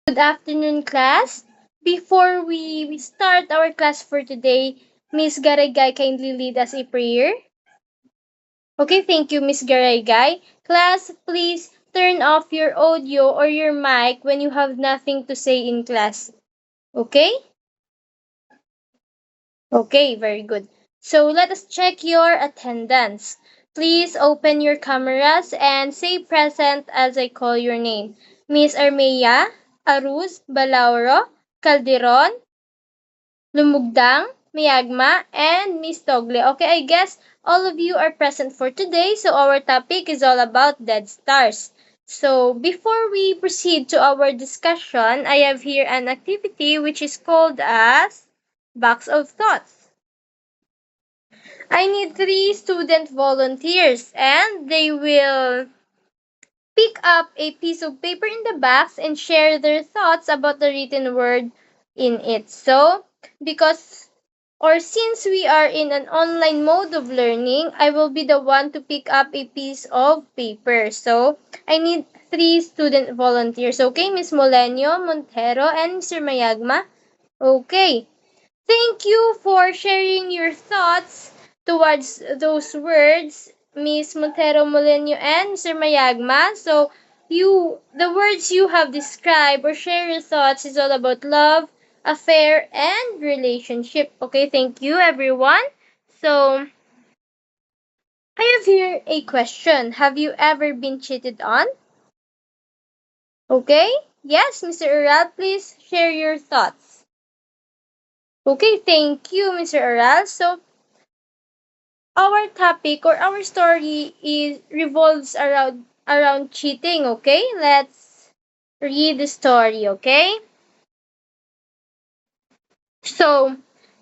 Good afternoon, class. Before we start our class for today, Miss Garagay kindly lead us a prayer. Okay, thank you, Miss Garagay. Class, please turn off your audio or your mic when you have nothing to say in class. Okay? Okay, very good. So let us check your attendance. Please open your cameras and say present as I call your name. Miss Armea, Aruz, Balauro, Calderon, Lumugdang, Miyagma, and Miss Togle. Okay, I guess all of you are present for today. So our topic is all about dead stars. So before we proceed to our discussion, I have here an activity which is called as Box of Thoughts. I need three student volunteers and they will pick up a piece of paper in the box and share their thoughts about the written word in it. So, because or since we are in an online mode of learning, I will be the one to pick up a piece of paper. So, I need three student volunteers. Okay, Miss Molenio, Montero, and Mr. Mayagma. Okay. Thank you for sharing your thoughts towards those words, Miss Montero Molenio and Mr. Mayagma. So, the words you have described or share your thoughts is all about love, affair, and relationship. Okay, thank you, everyone. So, I have here a question. Have you ever been cheated on? Okay? Yes, Mr. Ural, please share your thoughts. Okay, thank you, Mr. Ural. So, our topic or our story is revolves around cheating. Okay, let's read the story. Okay, so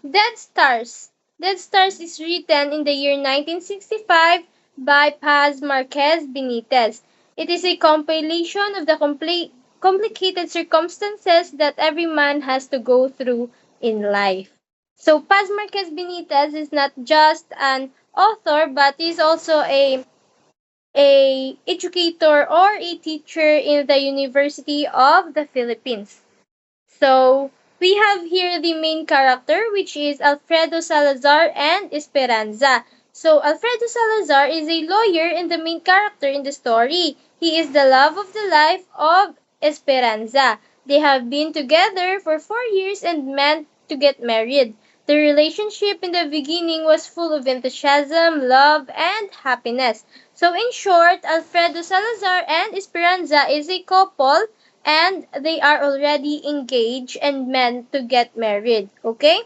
dead stars. Dead stars is written in the year 1965 by Paz Marquez Benitez. It is a compilation of the complicated circumstances that every man has to go through in life. So Paz Marquez Benitez is not just an author but is also a educator or a teacher in the University of the Philippines. So we have here the main character, which is Alfredo Salazar and Esperanza. So Alfredo Salazar is a lawyer and the main character in the story. He is the love of the life of Esperanza. They have been together for 4 years and meant to get married. The relationship in the beginning was full of enthusiasm, love, and happiness. So in short, Alfredo Salazar and Esperanza is a couple and they are already engaged and meant to get married, okay?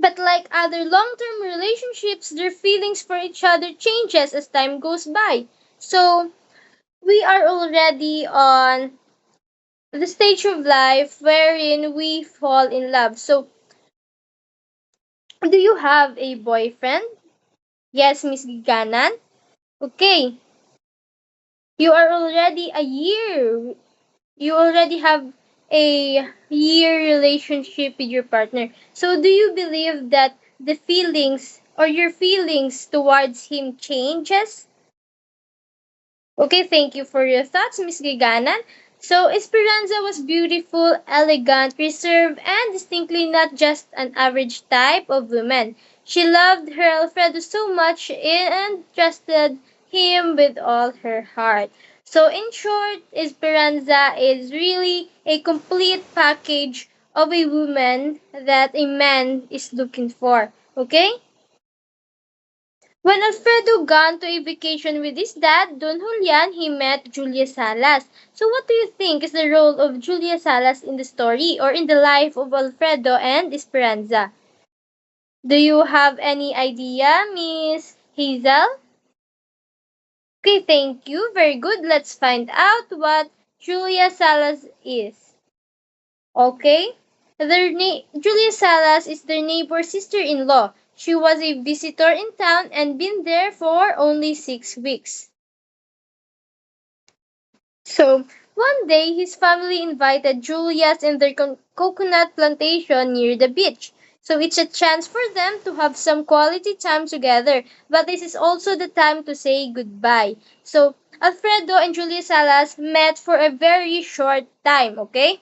But like other long-term relationships, their feelings for each other changes as time goes by. So, we are already on the stage of life wherein we fall in love. So, do you have a boyfriend? Yes, Miss Giganan. Okay. You are already a year you already have a year relationship with your partner. So do you believe that the feelings or your feelings towards him changes? Okay, thank you for your thoughts, Miss Giganan. So Esperanza was beautiful, elegant, reserved, and distinctly not just an average type of woman. She loved her Alfredo so much and trusted him with all her heart. So in short, Esperanza is really a complete package of a woman that a man is looking for. Okay? When Alfredo gone to a vacation with his dad, Don Julian, he met Julia Salas. So what do you think is the role of Julia Salas in the story or in the life of Alfredo and Esperanza? Do you have any idea, Miss Hazel? Okay, thank you. Very good. Let's find out what Julia Salas is. Okay? Julia Salas is their neighbor sister-in-law. She was a visitor in town and been there for only 6 weeks. So, one day his family invited Julius in their coconut plantation near the beach. So it's a chance for them to have some quality time together, but this is also the time to say goodbye. So Alfredo and Julia Salas met for a very short time, okay?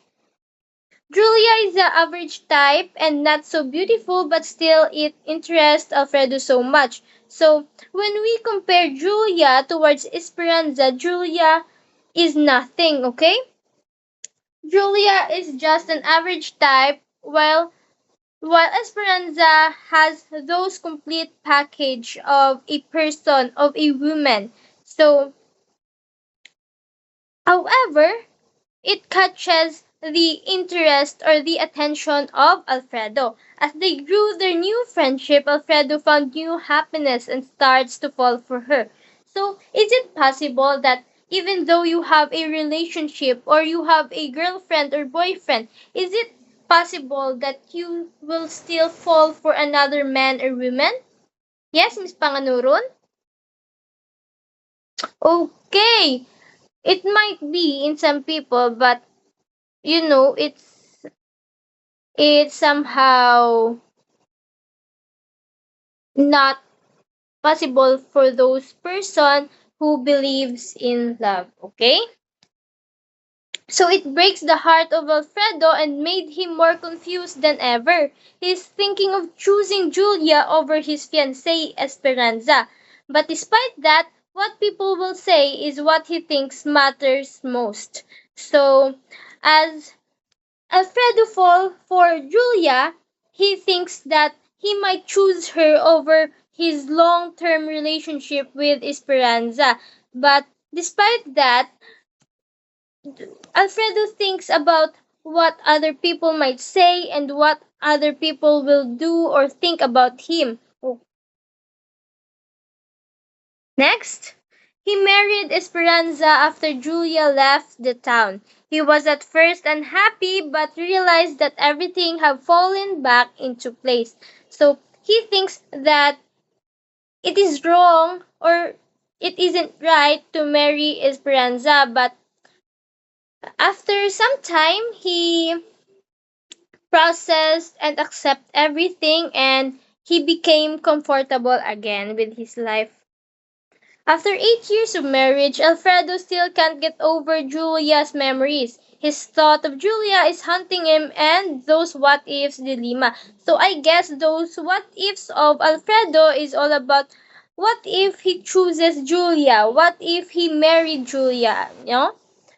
Julia is the average type and not so beautiful, but still it interests Alfredo so much. So when we compare Julia towards Esperanza, Julia is nothing, okay? Julia is just an average type, while Esperanza has those complete package of a person, of a woman. So, however, it catches the interest or the attention of Alfredo. As they grew their new friendship, Alfredo found new happiness and starts to fall for her. So, is it possible that even though you have a relationship or you have a girlfriend or boyfriend, is it possible that you will still fall for another man or woman? Yes, Miss Panganurun? Okay. It might be in some people, but it's somehow not possible for those person who believes in love, okay? So it breaks the heart of Alfredo and made him more confused than ever. He's thinking of choosing Julia over his fiancée Esperanza. But despite that, what people will say is what he thinks matters most. So as Alfredo fall for Julia, he thinks that he might choose her over his long-term relationship with Esperanza. But despite that, Alfredo thinks about what other people might say and what other people will do or think about him. Next, he married Esperanza after Julia left the town. He was at first unhappy but realized that everything had fallen back into place. So he thinks that it is wrong or it isn't right to marry Esperanza, but after some time he processed and accept everything and he became comfortable again with his life. After 8 years of marriage, Alfredo still can't get over Julia's memories. His thought of Julia is haunting him and those what ifs dilemma. So I guess those what ifs of Alfredo is all about what if he chooses Julia? What if he married Julia?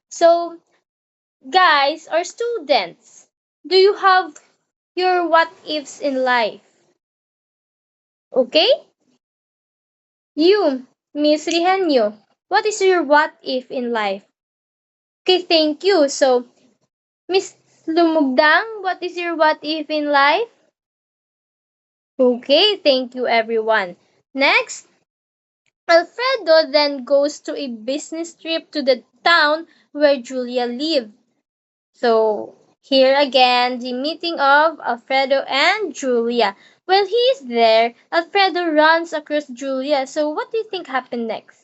So guys or students, do you have your what ifs in life? Okay? You, Miss Rihenyo, what is your what if in life? Okay, thank you. So, Miss Lumugdang, what is your what if in life? Okay, thank you everyone. Next, Alfredo then goes to a business trip to the town where Julia lived. So, here again, the meeting of Alfredo and Julia. While he is there, Alfredo runs across Julia. So, what do you think happened next?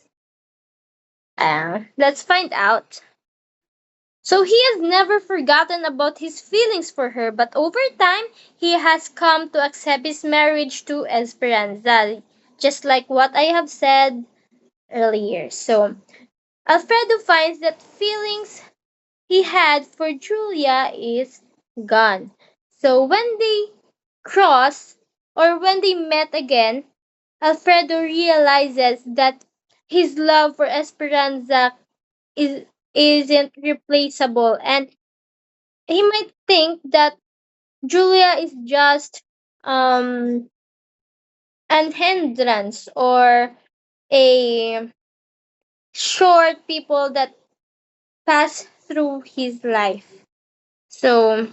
Let's find out. So he has never forgotten about his feelings for her, but over time, he has come to accept his marriage to Esperanza, just like what I have said earlier. So Alfredo finds that feelings he had for Julia is gone. So when they cross or when they met again, Alfredo realizes that his love for Esperanza is isn't replaceable and he might think that Julia is just um an hindrance or a short people that pass through his life. So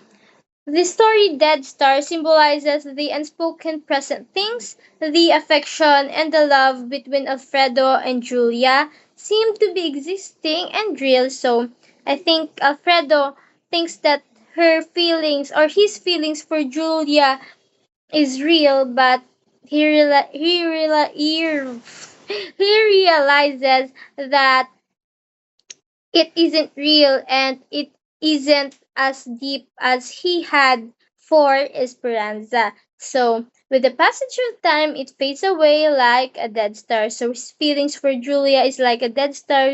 the story Dead Star symbolizes the unspoken present things, the affection and the love between Alfredo and Julia seem to be existing and real. So I think Alfredo thinks that her feelings or his feelings for Julia is real, but he realizes that it isn't real and it isn't as deep as he had for Esperanza. So With the passage of time, it fades away like a dead star. So his feelings for Julia is like a dead star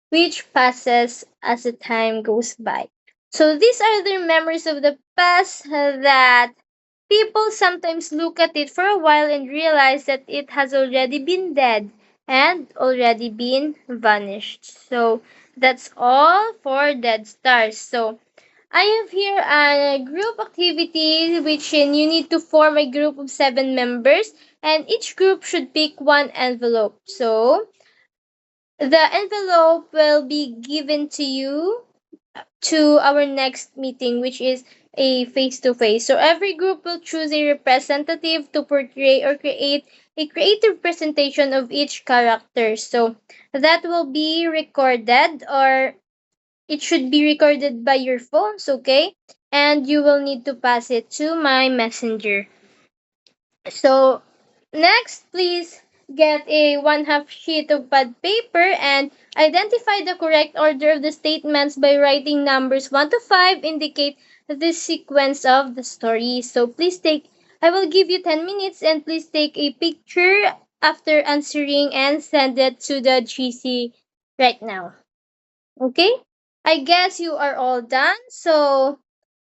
which passes as the time goes by. So these are the memories of the past that people sometimes look at it for a while and realize that it has already been dead and already been vanished. So that's all for Dead Stars. So I have here a group activity which you need to form a group of 7 members and each group should pick one envelope. So the envelope will be given to you to our next meeting, which is a face to face. So every group will choose a representative to portray or create a creative presentation of each character. So that will be recorded or it should be recorded by your phones, okay? And you will need to pass it to my messenger. So next, please get a 1/2 sheet of pad paper and identify the correct order of the statements by writing numbers 1 to 5 indicate the sequence of the story. So please take, I will give you 10 minutes and please take a picture after answering and send it to the GC right now. Okay? I guess you are all done. So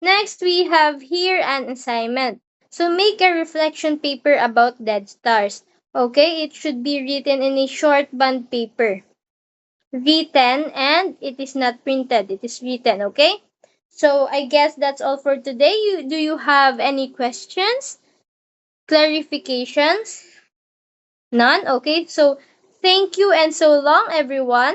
next, we have here an assignment. So make a reflection paper about dead stars. Okay, it should be written in a short bond paper. Written and it is not printed. It is written, okay? So I guess that's all for today. Do you have any questions? Clarifications? None? Okay, so thank you and so long everyone.